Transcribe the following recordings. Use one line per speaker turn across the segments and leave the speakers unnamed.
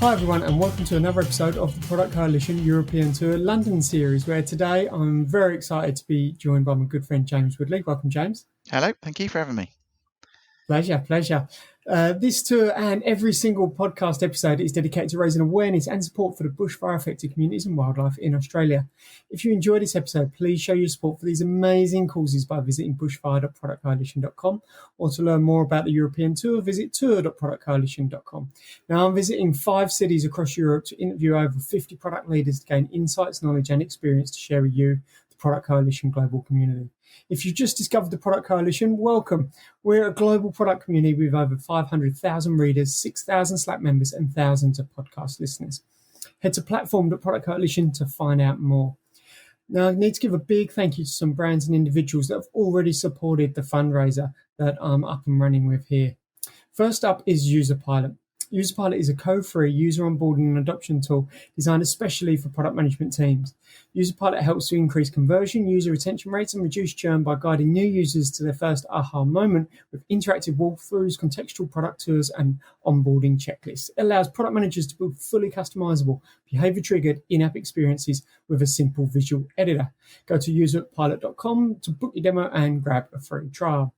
Hi everyone, and welcome to another episode of the Product Coalition European Tour London series, where today I'm very excited to be joined by my good friend James Woodley. Welcome, James.
Hello, thank you for having me.
Pleasure. This tour and every single podcast episode is dedicated to raising awareness and support for the bushfire-affected communities and wildlife in Australia. If you enjoy this episode, please show your support for these amazing causes by visiting bushfire.productcoalition.com, or to learn more about the European tour, visit tour.productcoalition.com. Now, I'm visiting 5 cities across Europe to interview over 50 product leaders to gain insights, knowledge and experience to share with you, the Product Coalition global community. If you've just discovered the Product Coalition, welcome. We're a global product community with over 500,000 readers, 6,000 Slack members, and thousands of podcast listeners. Head to platform.product coalition to find out more. Now, I need to give a big thank you to some brands and individuals that have already supported the fundraiser that I'm up and running with here. First up is UserPilot. UserPilot is a code-free user onboarding and adoption tool designed especially for product management teams. UserPilot helps to increase conversion, user retention rates, and reduce churn by guiding new users to their first aha moment with interactive walkthroughs, contextual product tours, and onboarding checklists. It allows product managers to build fully customizable, behavior-triggered in-app experiences with a simple visual editor. Go to userpilot.com to book your demo and grab a free trial.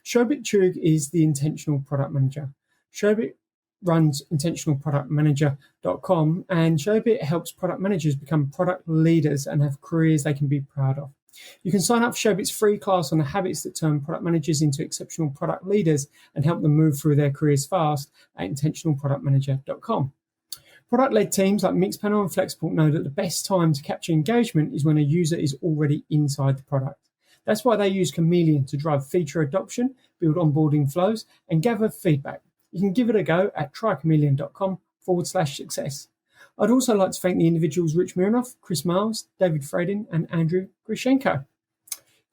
Shobit Chug is the intentional product manager. Shobit runs intentionalproductmanager.com, and Shobit helps product managers become product leaders and have careers they can be proud of. You can sign up for Shobit's free class on the habits that turn product managers into exceptional product leaders and help them move through their careers fast at intentionalproductmanager.com. Product-led teams like Mixpanel and Flexport know that the best time to capture engagement is when a user is already inside the product. That's why they use Chameleon to drive feature adoption, build onboarding flows, and gather feedback. You can give it a go at trychameleon.com/success. I'd also like to thank the individuals Rich Mironoff, Chris Miles, David Fradin, and Andrew Grishenko.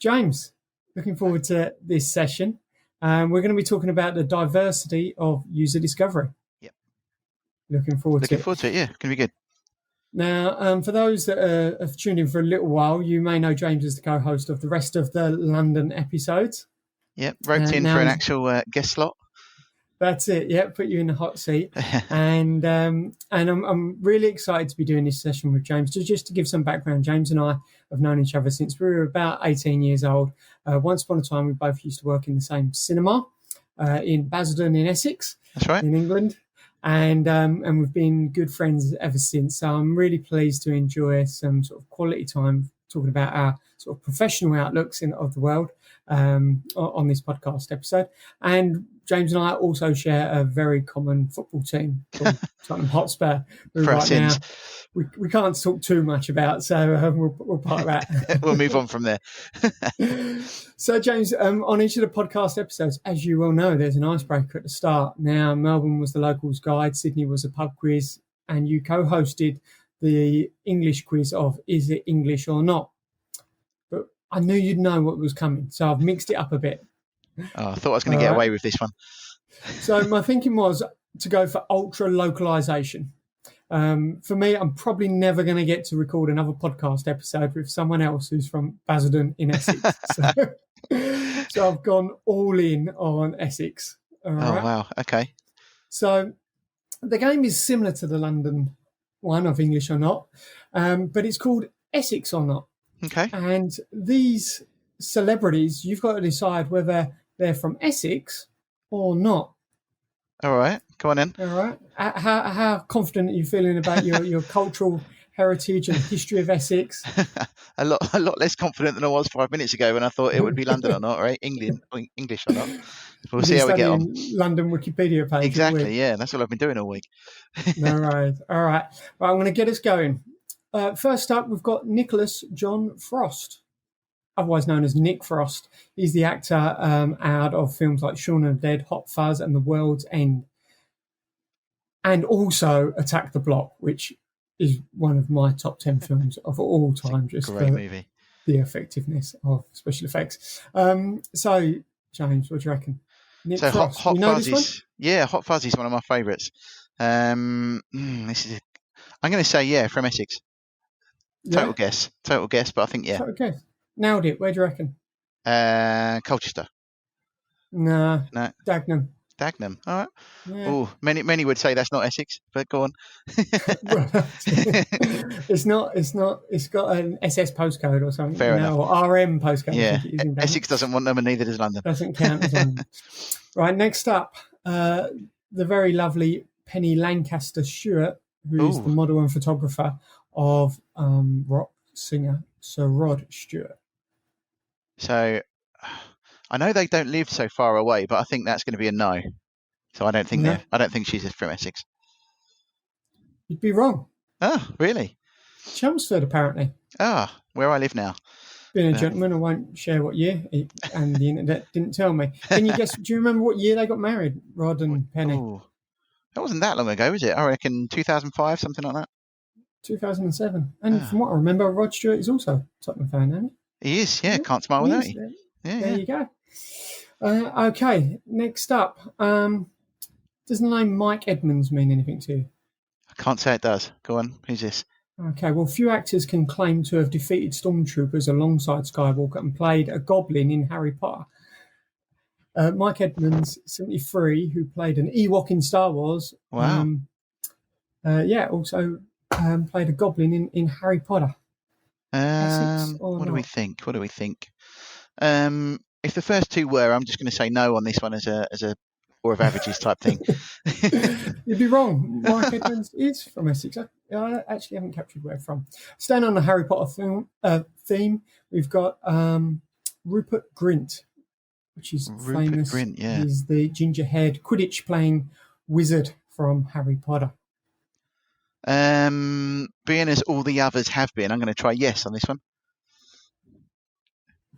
James, looking forward to this session. We're going to be talking about the diversity of user discovery.
Yep.
Looking forward to it.
Yeah. Going to be good.
Now, for those that have tuned in for a little while, you may know James as the co-host of the rest of the London episodes.
Yep, roped in for an actual guest slot.
That's it. Yeah, put you in the hot seat, and I'm really excited to be doing this session with James. Just to give some background, James and I have known each other since we were about 18 years old. Once upon a time, we both used to work in the same cinema in Basildon in Essex.
That's right,
in England, and we've been good friends ever since. So I'm really pleased to enjoy some sort of quality time talking about our sort of professional outlooks of the world on this podcast episode. And James and I also share a very common football team called Tottenham Hotspur. Right now, we can't talk too much about, so we'll park that.
We'll move on from there.
So, James, on each of the podcast episodes, as you well know, there's an icebreaker at the start. Now, Melbourne was the locals guide, Sydney was a pub quiz, and you co-hosted the English quiz of Is It English or Not? But I knew you'd know what was coming, so I've mixed it up a bit.
Oh, I thought I was going to get away with this one.
So my thinking was to go for ultra localization. For me, I'm probably never going to get to record another podcast episode with someone else who's from Basildon in Essex. So I've gone all in on Essex. All right?
Oh, wow. Okay.
So the game is similar to the London one of English or Not, but it's called Essex or Not.
Okay.
And these celebrities, you've got to decide whether they're from Essex or not.
All right, come on in.
All right. How confident are you feeling about your cultural heritage and history of Essex?
a lot less confident than I was 5 minutes ago when I thought it would be London or not, right? English or not. We'll see how we get on.
London Wikipedia page.
Exactly, yeah. That's what I've been doing all week.
No worries. All right. Well, I'm going to get us going. First up, we've got Nicholas John Frost, otherwise known as Nick Frost. He's the actor out of films like Shaun of the Dead, Hot Fuzz, and The World's End. And also Attack the Block, which is one of my top 10 films of all time.
Just great movie.
The effectiveness of special effects. So, James, what do you reckon? Nick Frost.
Hot Fuzz. Yeah, Hot Fuzz is one of my favourites. I'm going to say, from Essex. Total guess, but I think,
Total guess. Nailed it. Where do you reckon?
Colchester.
No.
No.
Dagenham.
Dagenham. All right.
Yeah.
Oh, many would say that's not Essex, but go on.
It's not. It's got an SS postcode or something,
Fair enough.
or RM postcode. I
Yeah,
think it is in Dagenham.
Essex doesn't want them, and neither does London.
Doesn't count as London. Right. Next up, the very lovely Penny Lancaster Stewart, who is the model and photographer of rock singer Sir Rod Stewart.
So I know they don't live so far away, but I think that's going to be a no. So I don't think she's from Essex.
You'd be wrong.
Oh, really?
Chelmsford, apparently.
Ah, where I live now.
Being a gentleman, I won't share what year, and the internet didn't tell me. Can you guess? Do you remember what year they got married, Rod and Penny?
Ooh. That wasn't that long ago, was it? I reckon 2005, something like that.
2007. And from what I remember, Rod Stewart is also a Tottenham fan, isn't he?
He is, yeah. Can't smile without you.
There you go. Okay, next up. Does the name Mike Edmonds mean anything to you?
I can't say it does. Go on. Who's this?
Okay, well, few actors can claim to have defeated stormtroopers alongside Skywalker and played a goblin in Harry Potter. Mike Edmonds, 73, who played an Ewok in Star Wars.
Wow.
Also played a goblin in Harry Potter.
What do we think? If the first two were, I'm just going to say no on this one as a or of averages type thing.
You'd be wrong. Mike Edmonds is from Essex. I actually haven't captured where from. Staying on the Harry Potter theme, we've got Rupert Grint, which is famous.
Grint, yeah.
He's the ginger-haired Quidditch-playing wizard from Harry Potter.
Being as all the others have been, I'm going to try yes on this one.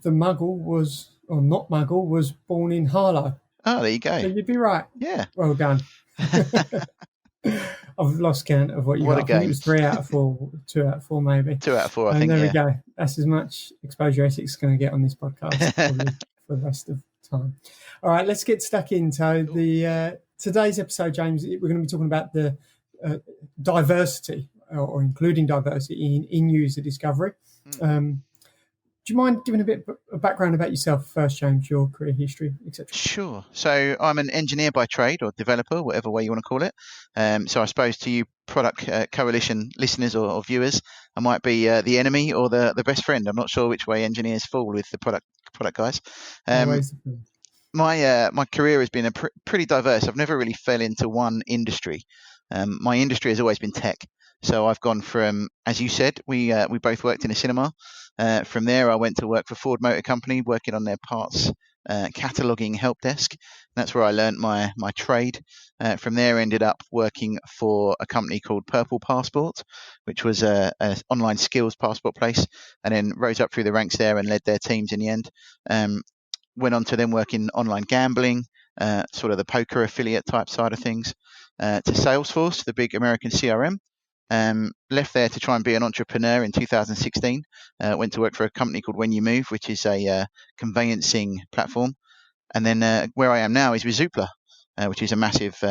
The Muggle was born in Harlow.
Oh, there you go.
So you'd be right.
Yeah.
Well done. I've lost count of what you got. I think it was 3 out of 4, 2 out of 4 maybe.
2 out of 4, I think.
There we go. That's as much exposure Essex is going to get on this podcast probably for the rest of the time. All right, let's get stuck into the today's episode, James. We're going to be talking about the diversity or including diversity in user discovery. Do you mind giving a bit of background about yourself first, James, your career history, etc.?
Sure. So I'm an engineer by trade, or developer, whatever way you want to call it. So I suppose to you product coalition listeners or viewers, I might be the enemy or the best friend. I'm not sure which way engineers fall with the product guys. My career has been pretty diverse. I've never really fell into one industry. My industry has always been tech. So I've gone from, as you said, we both worked in a cinema. From there, I went to work for Ford Motor Company, working on their parts cataloging help desk. That's where I learnt my trade. From there, ended up working for a company called Purple Passport, which was an online skills passport place, and then rose up through the ranks there and led their teams in the end. Went on to then work in online gambling, sort of the poker affiliate type side of things, to Salesforce, the big American CRM. Left there to try and be an entrepreneur in 2016. Went to work for a company called When You Move, which is a conveyancing platform. And then where I am now is with Zoopla, which is a massive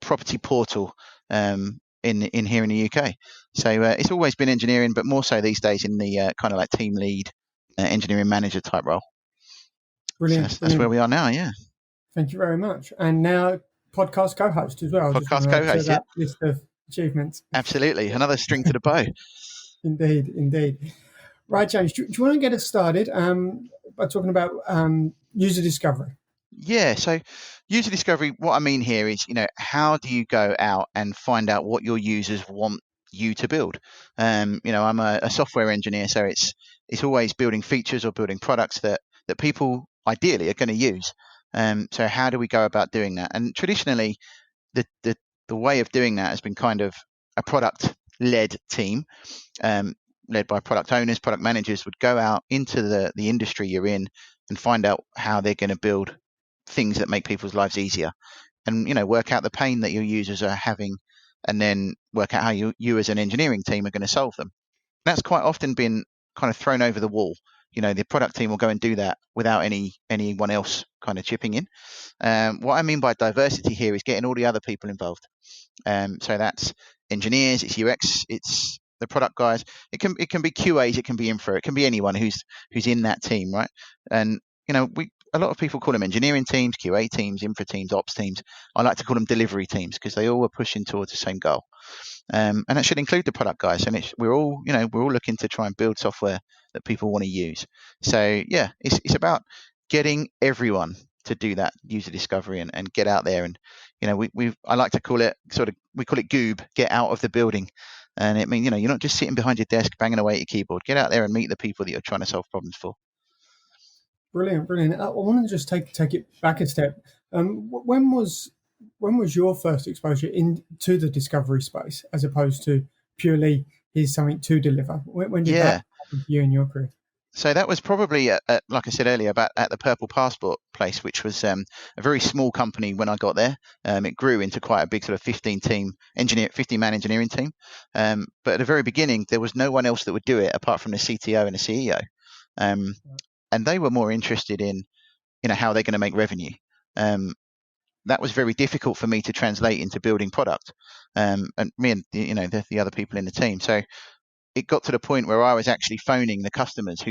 property portal in here in the UK. So it's always been engineering, but more so these days in the kind of like team lead, engineering manager type role.
Brilliant.
So that's where we are now, yeah.
Thank you very much. And now podcast co-host as well.
Podcast co-host, yeah.
List of achievements.
Absolutely. Another string to the bow.
Indeed. Right, James, do you want to get us started by talking about user discovery?
Yeah, so user discovery, what I mean here is, how do you go out and find out what your users want you to build? I'm a software engineer, so it's always building features or building products that people ideally are going to use. So how do we go about doing that? And traditionally, the way of doing that has been kind of a product-led team, led by product owners, product managers would go out into the industry you're in and find out how they're going to build things that make people's lives easier, and work out the pain that your users are having, and then work out how you as an engineering team are going to solve them. That's quite often been kind of thrown over the wall. The product team will go and do that without anyone else kind of chipping in. What I mean by diversity here is getting all the other people involved. So that's engineers, it's UX, it's the product guys. It can be QAs, it can be infra, it can be anyone who's in that team, right? And a lot of people call them engineering teams, QA teams, infra teams, ops teams. I like to call them delivery teams because they all are pushing towards the same goal. And that should include the product guys. And we're all looking to try and build software that people want to use. So yeah, it's about getting everyone to do that user discovery and get out there. And I like to call it we call it goob, get out of the building. And it means you're not just sitting behind your desk banging away at your keyboard. Get out there and meet the people that you're trying to solve problems for.
Brilliant. I want to just take it back a step. When was your first exposure into the discovery space, as opposed to purely here's something to deliver? When did that happen for you in your career?
So that was probably, like I said earlier, about at the Purple Passport place, which was a very small company when I got there. It grew into quite a big sort of 15-man engineering team. But at the very beginning, there was no one else that would do it apart from the CTO and the CEO. And they were more interested in, how they're going to make revenue. That was very difficult for me to translate into building product. And me and the other people in the team. So it got to the point where I was actually phoning the customers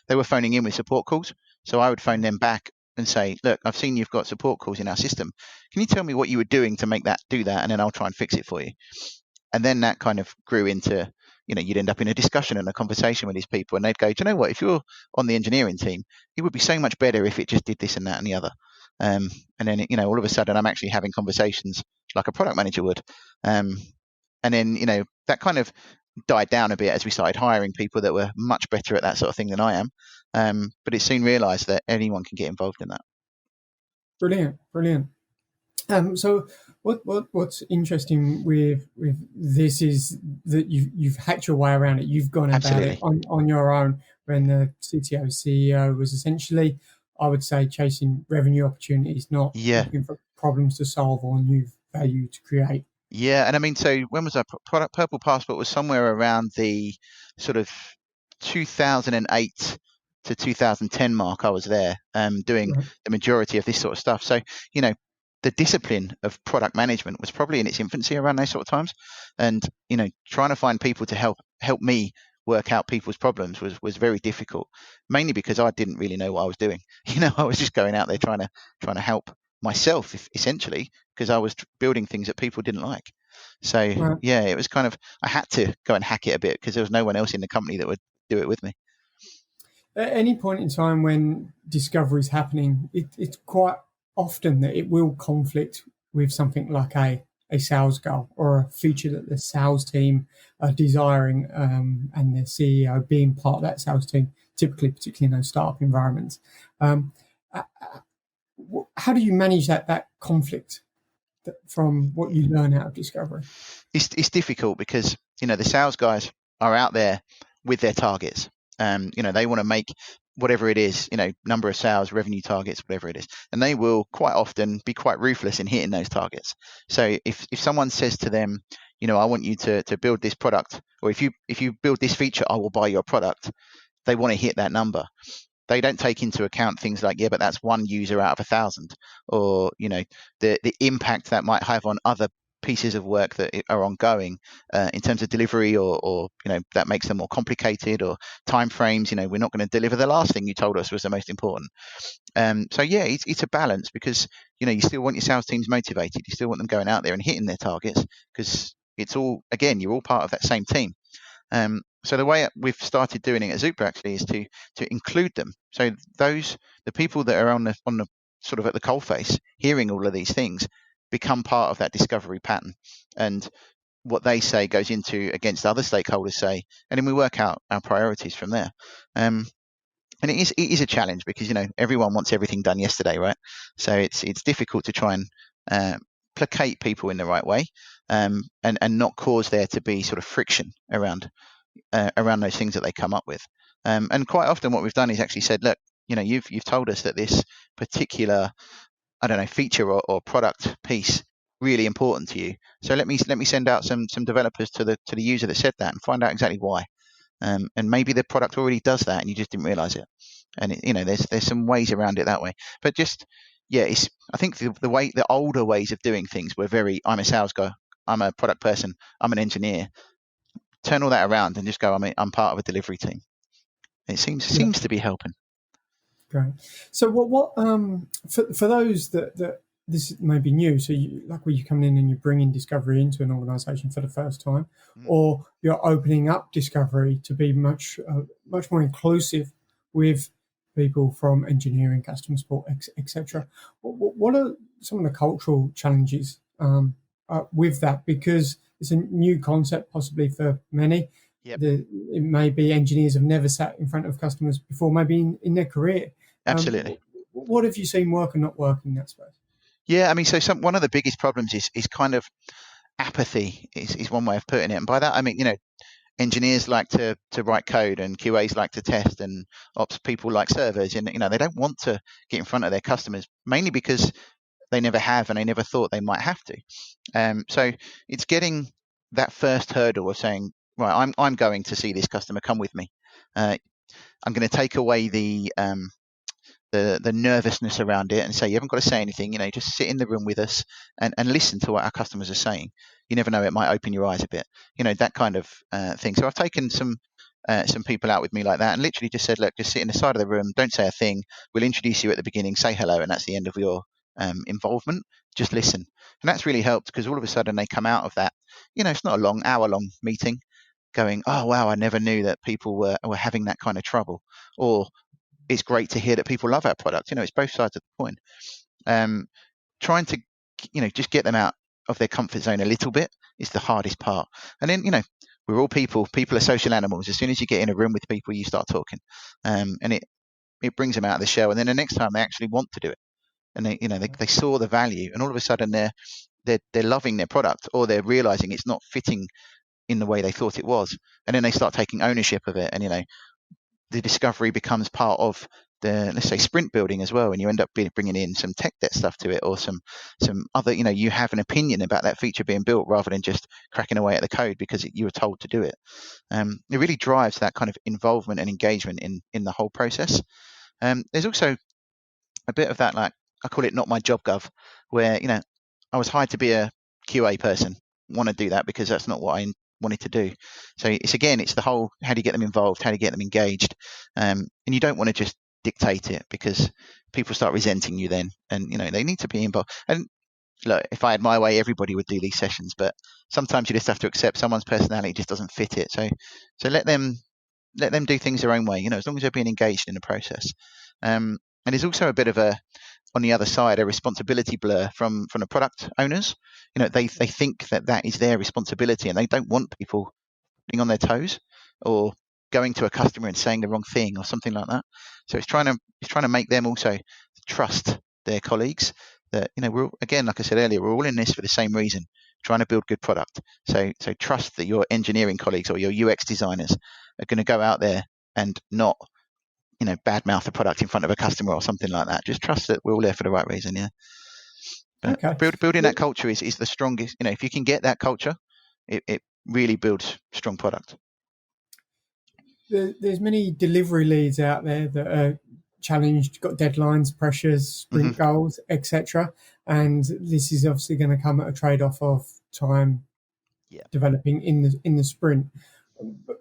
they were phoning in with support calls. So I would phone them back and say, look, I've seen you've got support calls in our system. Can you tell me what you were doing to make that do that? And then I'll try and fix it for you. And then that kind of grew into, you'd end up in a discussion and a conversation with these people, and they'd go, do you know what, if you're on the engineering team, it would be so much better if it just did this and that and the other. And then, all of a sudden I'm actually having conversations like a product manager would. And then, that kind of died down a bit as we started hiring people that were much better at that sort of thing than I am. But it soon realized that anyone can get involved in that.
Brilliant. So what's interesting with this is that you've hacked your way around it. You've gone about it on your own, when the CTO, CEO was essentially, I would say, chasing revenue opportunities, not looking for problems to solve or new value to create.
Yeah, and I mean, so when was our Purple Passport? Was somewhere around the sort of 2008 to 2010 mark. I was there doing the majority of this sort of stuff. So, the discipline of product management was probably in its infancy around those sort of times. And, trying to find people to help me work out people's problems was very difficult, mainly because I didn't really know what I was doing. I was just going out there trying to help myself, essentially, because I was building things that people didn't like. So it was kind of, I had to go and hack it a bit because there was no one else in the company that would do it with me.
At any point in time when discovery is happening, it's quite often that it will conflict with something like a sales goal or a feature that the sales team are desiring, and the CEO being part of that sales team, particularly in those startup environments. How do you manage that conflict from what you learn out of discovery?
It's difficult because, the sales guys are out there with their targets. They want to make whatever it is, number of sales, revenue targets, whatever it is. And they will quite often be quite ruthless in hitting those targets. So if someone says to them, I want you to build this product, or if you build this feature, I will buy your product, they want to hit that number. They don't take into account things like, but that's one user out of 1,000, or, the impact that might have on other pieces of work that are ongoing in terms of delivery, or that makes them more complicated, or time frames. We're not going to deliver the last thing you told us was the most important. It's a balance, because you still want your sales teams motivated, you still want them going out there and hitting their targets, because it's all, again, you're all part of that same team. So the way we've started doing it at Zoopla actually is to include them. So the people that are on the sort of at the coalface, hearing all of these things, become part of that discovery pattern, and what they say goes into against other stakeholders say, and then we work out our priorities from there. And it is a challenge, because everyone wants everything done yesterday, right? So it's difficult to try and placate people in the right way, and not cause there to be sort of friction around those things that they come up with. And quite often what we've done is actually said, look, you've told us that this particular, I don't know, feature or product piece really important to you. So let me send out some developers to the user that said that, and find out exactly why. And maybe the product already does that and you just didn't realize it. And there's some ways around it that way. But just I think the older ways of doing things were very, I'm a sales guy, I'm a product person, I'm an engineer. Turn all that around and just go, I'm part of a delivery team. It seems to be helping.
Great. So for those that this may be new, so like where you come in and you're bringing discovery into an organisation for the first time,
Mm.
or you're opening up discovery to be much more inclusive with people from engineering, customer support, etc. What are some of the cultural challenges with that? Because it's a new concept, possibly for many.
Yep.
It may be engineers have never sat in front of customers before, maybe in their career.
Absolutely.
What have you seen work and not work in that space?
Yeah, I mean, so one of the biggest problems is kind of apathy is one way of putting it. And by that, I mean, engineers like to write code and QAs like to test and ops people like servers. And, they don't want to get in front of their customers, mainly because they never have and they never thought they might have to. So it's getting that first hurdle of saying, right, I'm going to see this customer, come with me. I'm going to take away the nervousness around it and say, you haven't got to say anything, just sit in the room with us and listen to what our customers are saying. You never know, it might open your eyes a bit, that kind of thing. So I've taken some people out with me like that and literally just said, look, just sit in the side of the room, don't say a thing. We'll introduce you at the beginning, say hello, and that's the end of your involvement. Just listen. And that's really helped because all of a sudden they come out of that, it's not a long, hour-long meeting going, oh, wow, I never knew that people were having that kind of trouble. Or it's great to hear that people love our product. It's both sides of the coin. Trying to, just get them out of their comfort zone a little bit is the hardest part. And then, we're all people. People are social animals. As soon as you get in a room with people, you start talking, and it brings them out of the shell. And then the next time they actually want to do it, and they saw the value, and all of a sudden they're loving their product, or they're realizing it's not fitting in the way they thought it was, and then they start taking ownership of it, and the discovery becomes part of the, let's say, sprint building as well, and you end up bringing in some tech debt stuff to it, or some other, you have an opinion about that feature being built rather than just cracking away at the code because you were told to do it. It really drives that kind of involvement and engagement in the whole process. There's also a bit of that, like I call it not my job gov, where I was hired to be a QA person, want to do that because that's not what I wanted to do. So it's the whole, how do you get them involved, how do you get them engaged, and you don't want to just dictate it because people start resenting you then, and they need to be involved. And look, if I had my way, everybody would do these sessions, but sometimes you just have to accept someone's personality just doesn't fit it. So let them do things their own way, as long as they're being engaged in the process. And there's also a bit of on the other side, a responsibility blur from the product owners. They think that is their responsibility, and they don't want people being on their toes or going to a customer and saying the wrong thing or something like that. So it's trying to make them also trust their colleagues that we're, again, like I said earlier, we're all in this for the same reason, trying to build good product. So trust that your engineering colleagues or your UX designers are going to go out there and not badmouth the product in front of a customer or something like that. Just trust that we're all there for the right reason. Yeah. But
Okay.
building that culture is the strongest. If you can get that culture, it really builds strong product.
There's many delivery leads out there that are challenged, got deadlines, pressures, sprint goals, etc. And this is obviously going to come at a trade-off of time developing in the sprint. But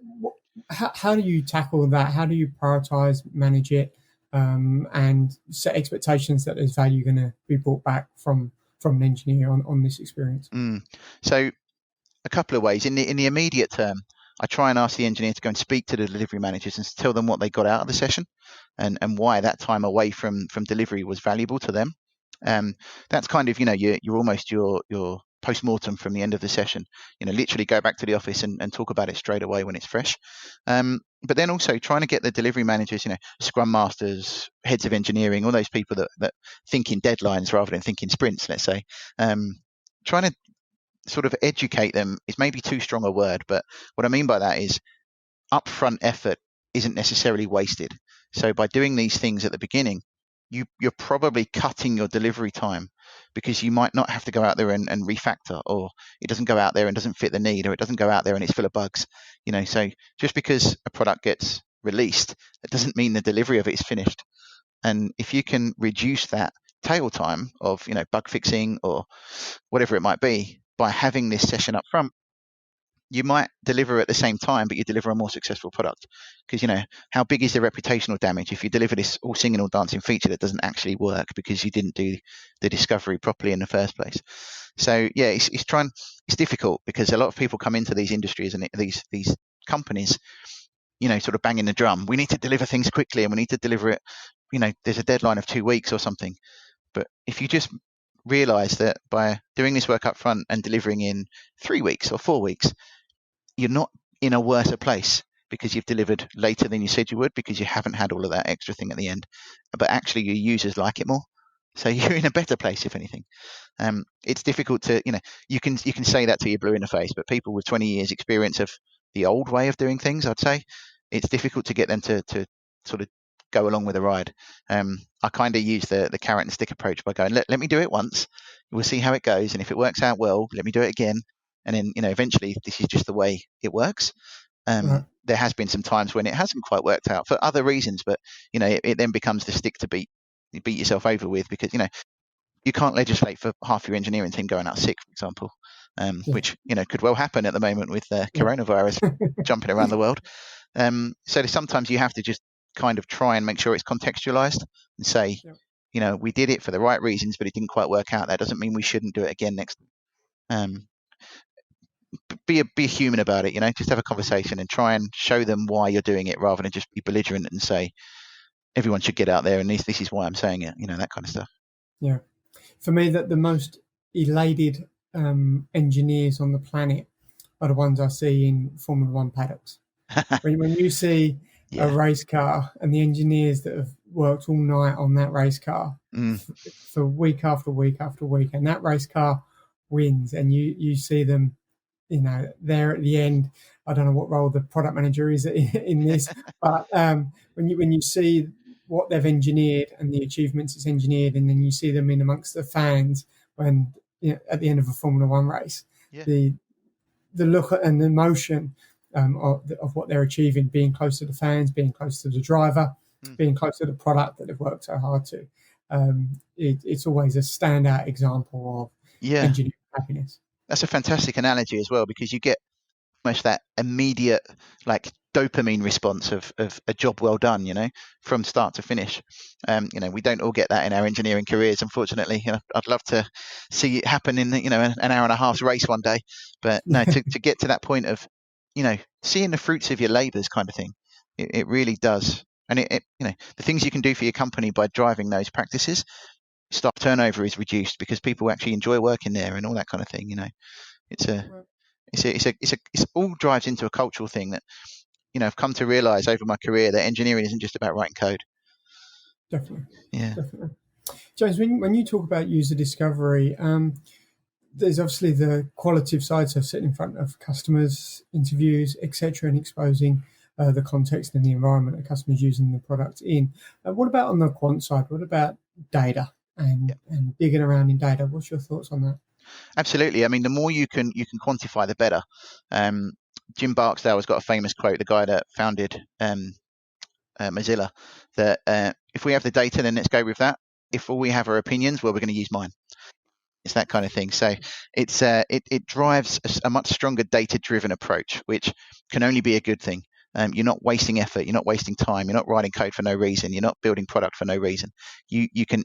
how do you tackle that? How do you prioritize, manage it, and set expectations that there's value going to be brought back from an engineer on this experience?
So a couple of ways. In the immediate term, I try and ask the engineer to go and speak to the delivery managers and tell them what they got out of the session and why that time away from delivery was valuable to them. That's kind of, you're almost your post-mortem from the end of the session. Literally go back to the office and talk about it straight away when it's fresh. But then also trying to get the delivery managers, scrum masters, heads of engineering, all those people that think in deadlines rather than thinking sprints, let's say, trying to sort of educate them is maybe too strong a word, but what I mean by that is upfront effort isn't necessarily wasted. So by doing these things at the beginning, you're probably cutting your delivery time because you might not have to go out there and refactor, or it doesn't go out there and doesn't fit the need, or it doesn't go out there and it's full of bugs. So just because a product gets released, that doesn't mean the delivery of it is finished. And if you can reduce that tail time of bug fixing or whatever it might be by having this session up front, you might deliver at the same time, but you deliver a more successful product. Because, how big is the reputational damage if you deliver this all singing, all dancing feature that doesn't actually work because you didn't do the discovery properly in the first place? So yeah, it's difficult because a lot of people come into these industries and these companies, sort of banging the drum. We need to deliver things quickly and we need to deliver it, there's a deadline of 2 weeks or something. But if you just realize that by doing this work up front and delivering in 3 weeks or 4 weeks, you're not in a worse place because you've delivered later than you said you would, because you haven't had all of that extra thing at the end. But actually your users like it more. So you're in a better place, if anything. It's difficult to, you can say that till you're blue in the face, but people with 20 years experience of the old way of doing things, I'd say, it's difficult to get them to sort of go along with the ride. I kind of use the carrot and stick approach by going, let me do it once, we'll see how it goes, and if it works out well, let me do it again, and then eventually this is just the way it works.
Right.
There has been some times when it hasn't quite worked out for other reasons, but it then becomes the stick to beat yourself over with, because you can't legislate for half your engineering team going out sick, for example, which could well happen at the moment with coronavirus jumping around the world. So sometimes you have to just kind of try and make sure it's contextualized and say, we did it for the right reasons, but it didn't quite work out. That doesn't mean we shouldn't do it again next time. Be a human about it, just have a conversation and try and show them why you're doing it, rather than just be belligerent and say everyone should get out there and this is why I'm saying it, that kind of stuff.
Yeah. For me, that the most elated engineers on the planet are the ones I see in Formula One paddocks. when you see a race car and the engineers that have worked all night on that race car for week after week after week, and that race car wins, and you see them, there at the end. I don't know what role the product manager is in this, but when you see what they've engineered and the achievements it's engineered, and then you see them in amongst the fans when at the end of a Formula One race, the look and the emotion of what they're achieving, being close to the fans, being close to the driver, being close to the product that they've worked so hard to. It's always a standout example of engineering happiness.
That's a fantastic analogy as well, because you get almost that immediate dopamine response of a job well done, from start to finish. We don't all get that in our engineering careers, unfortunately. I'd love to see it happen in an hour and a half's race one day, but no, to get to that point of seeing the fruits of your labors kind of thing, it really does. And the things you can do for your company by driving those practices, staff turnover is reduced because people actually enjoy working there and all that kind of thing. It's all drives into a cultural thing that I've come to realize over my career, that engineering isn't just about writing code.
Definitely.
Yeah.
Definitely. James, when you talk about user discovery, there's obviously the qualitative side, so sitting in front of customers, interviews, etc., and exposing the context and the environment that customers using the product in. What about on the quant side? What about data and digging around in data? What's your thoughts on that?
Absolutely. I mean, the more you can quantify, the better. Jim Barksdale has got a famous quote, the guy that founded Mozilla, that if we have the data, then let's go with that. If all we have are opinions, well, we're going to use mine. It's that kind of thing. So it drives a much stronger data-driven approach, which can only be a good thing. You're not wasting effort. You're not wasting time. You're not writing code for no reason. You're not building product for no reason. You can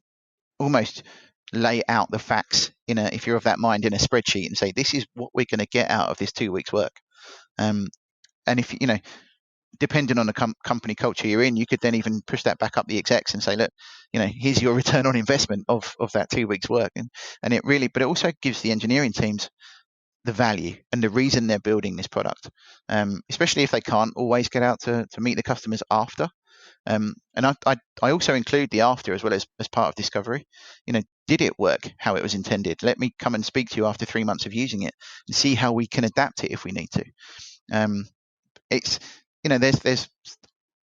almost lay out the facts if you're of that mind, in a spreadsheet, and say, this is what we're going to get out of this 2 weeks work. And if depending on the company culture you're in, you could then even push that back up the execs and say, look, here's your return on investment of that 2 weeks work. And it really, but it also gives the engineering teams the value and the reason they're building this product, especially if they can't always get out to meet the customers after. And I also include the after as well as part of discovery. Did it work how it was intended? Let me come and speak to you after 3 months of using it and see how we can adapt it if we need to. It's there's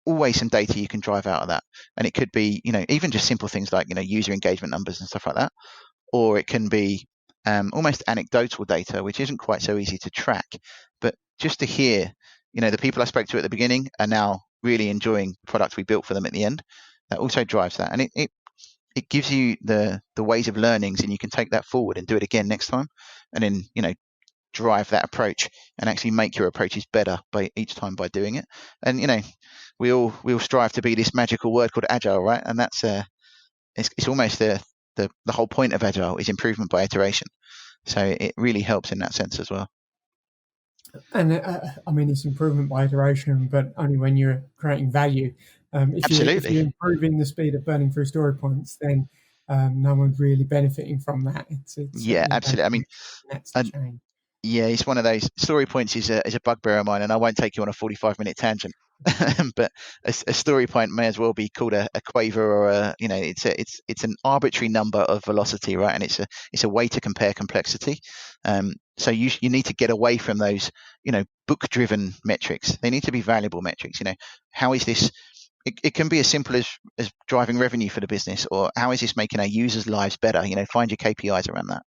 always some data you can drive out of that, and it could be even just simple things like user engagement numbers and stuff like that, or it can be almost anecdotal data, which isn't quite so easy to track, but just to hear the people I spoke to at the beginning are now really enjoying the product we built for them at the end. That also drives that, and it gives you the ways of learnings, and you can take that forward and do it again next time, and then drive that approach and actually make your approaches better by each time by doing it. And we all strive to be this magical word called agile, right? And that's it's almost the whole point of agile is improvement by iteration. So it really helps in that sense as well.
And I mean, it's improvement by iteration, but only when you're creating value. If you're improving the speed of burning through story points, then no one's really benefiting from that. It's
yeah, absolutely. I mean,
that's the change.
Yeah, it's one of those. Story points is a bugbear of mine, and I won't take you on a 45-minute tangent. But a story point may as well be called a quaver, or it's an arbitrary number of velocity, right? And it's a way to compare complexity. So you need to get away from those, book-driven metrics. They need to be valuable metrics. How is this? It can be as simple as driving revenue for the business, or how is this making our users' lives better? Find your KPIs around that.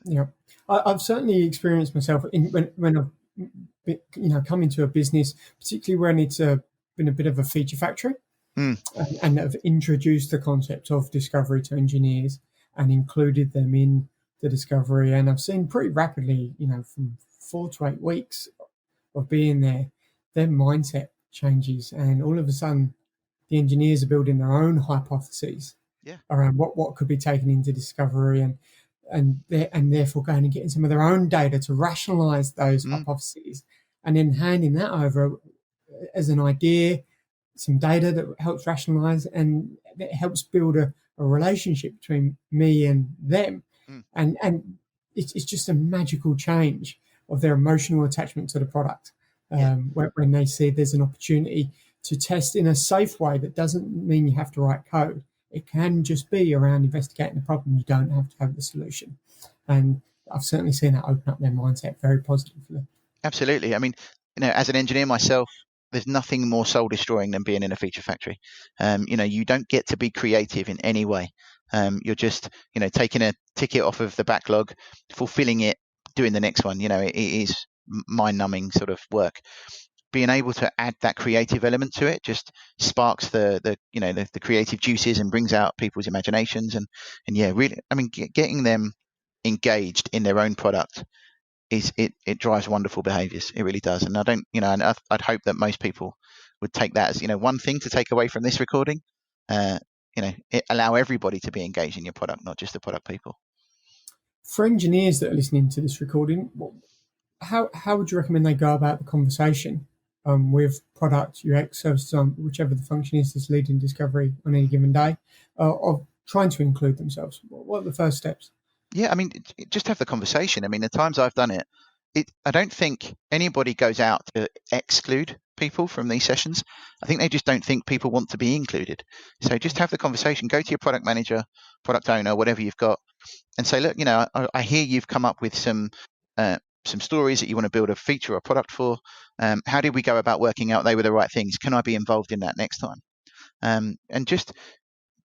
Yeah. I've certainly experienced myself when I've come into a business, particularly when it's been a bit of a feature factory, and have introduced the concept of discovery to engineers and included them in the discovery. And I've seen pretty rapidly, from 4 to 8 weeks of being there, their mindset changes, and all of a sudden, the engineers are building their own hypotheses around what could be taken into discovery, and therefore going and getting some of their own data to rationalize those hypotheses, and then handing that over as an idea, some data that helps rationalize, and that helps build a relationship between me and them. And it's just a magical change of their emotional attachment to the product. When they see there's an opportunity to test in a safe way that doesn't mean you have to write code. It can just be around investigating the problem. You don't have to have the solution. And I've certainly seen that open up their mindset very positively.
Absolutely. I mean, as an engineer myself, there's nothing more soul destroying than being in a feature factory. You don't get to be creative in any way. You're just, taking a ticket off of the backlog, fulfilling it, doing the next one. It is mind-numbing sort of work. Being able to add that creative element to it just sparks the creative juices and brings out people's imaginations, and really, I mean, getting them engaged in their own product it drives wonderful behaviors. It really does. And I'd hope that most people would take that as one thing to take away from this recording. Allow everybody to be engaged in your product, not just the product people.
For engineers that are listening to this recording, how would you recommend they go about the conversation with product, UX, service design, whichever the function is that's leading discovery on any given day, of trying to include themselves? What are the first steps?
Yeah, I mean, just have the conversation. I mean, the times I've done it, I don't think anybody goes out to exclude people from these sessions. I think they just don't think people want to be included. So just have the conversation. Go to your product manager, product owner, whatever you've got, and say, look, I hear you've come up with some stories that you want to build a feature or product for. How did we go about working out they were the right things? Can I be involved in that next time? And just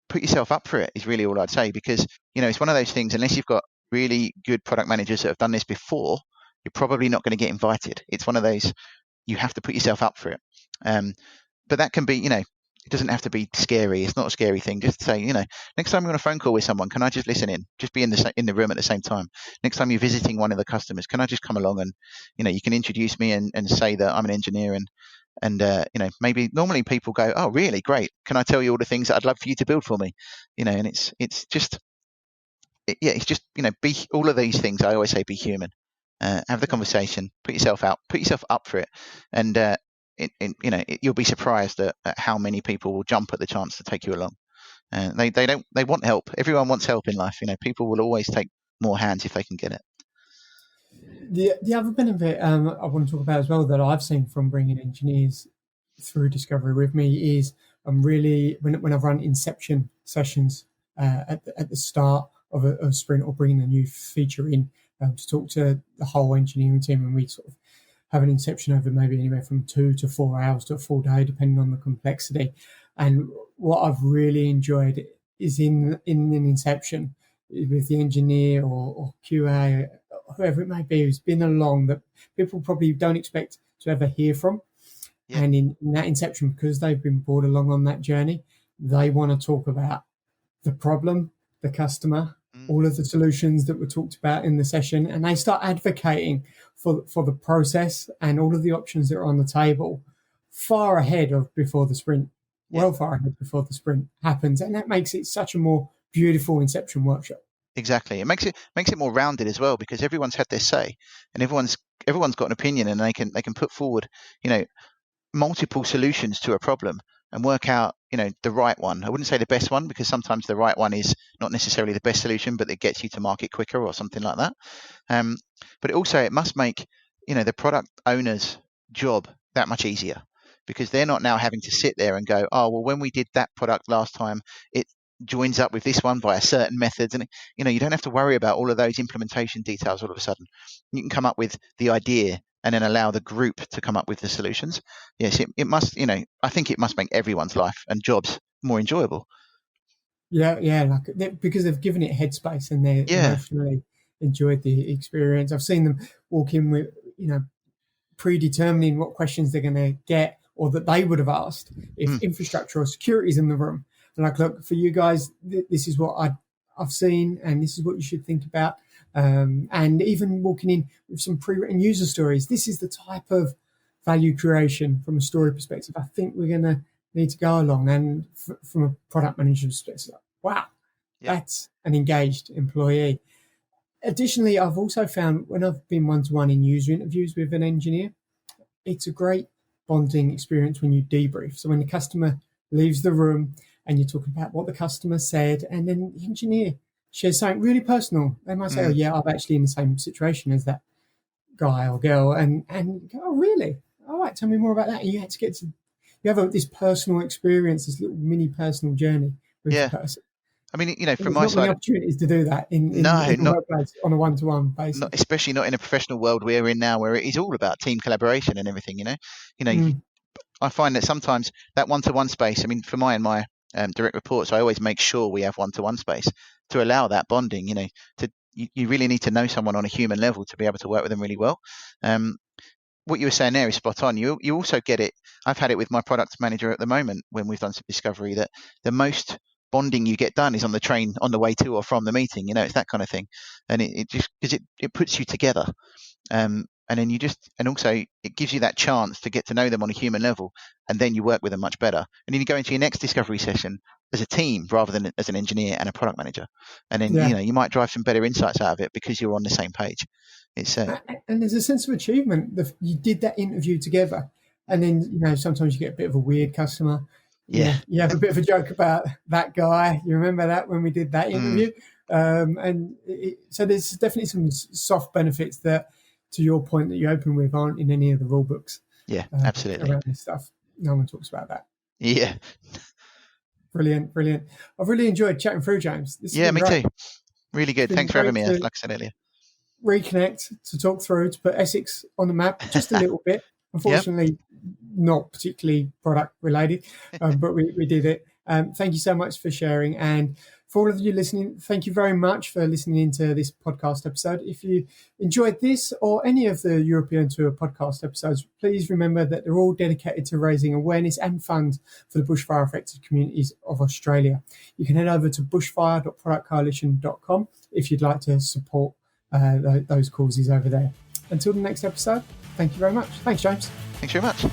put yourself up for it is really all I'd say, because it's one of those things, unless you've got really good product managers that have done this before, you're probably not going to get invited. It's one of those, you have to put yourself up for it. But that can be, it doesn't have to be scary. It's not a scary thing. Just say, next time you're on a phone call with someone, can I just listen in? Just be in the room at the same time. Next time you're visiting one of the customers, can I just come along and, you can introduce me and say that I'm an engineer, and maybe normally people go, oh, really? Great. Can I tell you all the things that I'd love for you to build for me? And it's just, be all of these things. I always say, be human, have the conversation, put yourself up for it. And, you'll be surprised at how many people will jump at the chance to take you along. They want help. Everyone wants help in life. People will always take more hands if they can get it.
The other benefit I want to talk about as well that I've seen from bringing engineers through discovery with me is really when I've run inception sessions at the start of a sprint, or bringing a new feature in to talk to the whole engineering team, and we sort of have an inception over maybe anywhere from 2 to 4 hours to a full day, depending on the complexity. And what I've really enjoyed is in an inception with the engineer or QA, whoever it may be, who's been along, that people probably don't expect to ever hear from. Yeah. And in that inception, because they've been brought along on that journey, they want to talk about the problem, the customer, all of the solutions that were talked about in the session, and they start advocating for the process and all of the options that are on the table far ahead of before the sprint, well far ahead before the sprint happens. And that makes it such a more beautiful Inception workshop.
Exactly. It makes it more rounded as well, because everyone's had their say and everyone's got an opinion, and they can put forward, multiple solutions to a problem and work out, the right one. I wouldn't say the best one, because sometimes the right one is not necessarily the best solution, but it gets you to market quicker or something like that. But it must make, the product owner's job that much easier, because they're not now having to sit there and go, oh, well, when we did that product last time, it joins up with this one by a certain method. And, you don't have to worry about all of those implementation details all of a sudden. You can come up with the idea and then allow the group to come up with the solutions. Yes, it must, I think it must make everyone's life and jobs more enjoyable.
Yeah, because they've given it headspace and they emotionally enjoyed the experience. I've seen them walk in with, predetermining what questions they're going to get or that they would have asked if infrastructure or security is in the room. And like, look, for you guys, this is what I've seen, and this is what you should think about. And even walking in with some pre-written user stories, this is the type of value creation from a story perspective I think we're going to need to go along. And from a product manager perspective, wow, that's an engaged employee. Additionally, I've also found when I've been one-to-one in user interviews with an engineer, it's a great bonding experience when you debrief. So when the customer leaves the room and you're talking about what the customer said, and then the engineer shares something really personal, they might say, oh, yeah, I'm actually in the same situation as that guy or girl. And you go, oh, really? All right, tell me more about that. And you have this personal experience, this little mini personal journey with the person.
I mean, from
my
side,
many opportunities to do that in the workplace on a one-to-one basis.
Especially not in a professional world we're in now, where it is all about team collaboration and everything. I find that sometimes that one-to-one space. I mean, for my direct reports, I always make sure we have one-to-one space to allow that bonding. You really need to know someone on a human level to be able to work with them really well. What you were saying there is spot on. You also get it. I've had it with my product manager at the moment when we've done some discovery, that the most bonding you get done is on the train on the way to or from the meeting. It's that kind of thing, and it just because it puts you together, and then and also it gives you that chance to get to know them on a human level, and then you work with them much better, and then you go into your next discovery session as a team rather than as an engineer and a product manager, and then you might drive some better insights out of it because you're on the same page. It's
and there's a sense of achievement that you did that interview together, and then sometimes you get a bit of a weird customer.
Yeah,
you have a bit of a joke about that guy. You remember that when we did that interview? So there's definitely some soft benefits that, to your point, that you open with, aren't in any of the rule books.
Yeah, absolutely.
Around this stuff, no one talks about that.
Yeah.
Brilliant. I've really enjoyed chatting through, James.
Me too. Really good. Thanks for having me. Like I said earlier.
Reconnect, to talk through, to put Essex on the map just a little bit. Unfortunately, not particularly product related, but we did it. Thank you so much for sharing. And for all of you listening, thank you very much for listening into this podcast episode. If you enjoyed this or any of the European Tour podcast episodes, please remember that they're all dedicated to raising awareness and funds for the bushfire affected communities of Australia. You can head over to bushfire.productcoalition.com if you'd like to support those causes over there. Until the next episode, thank you very much. Thanks, James.
Thanks very much.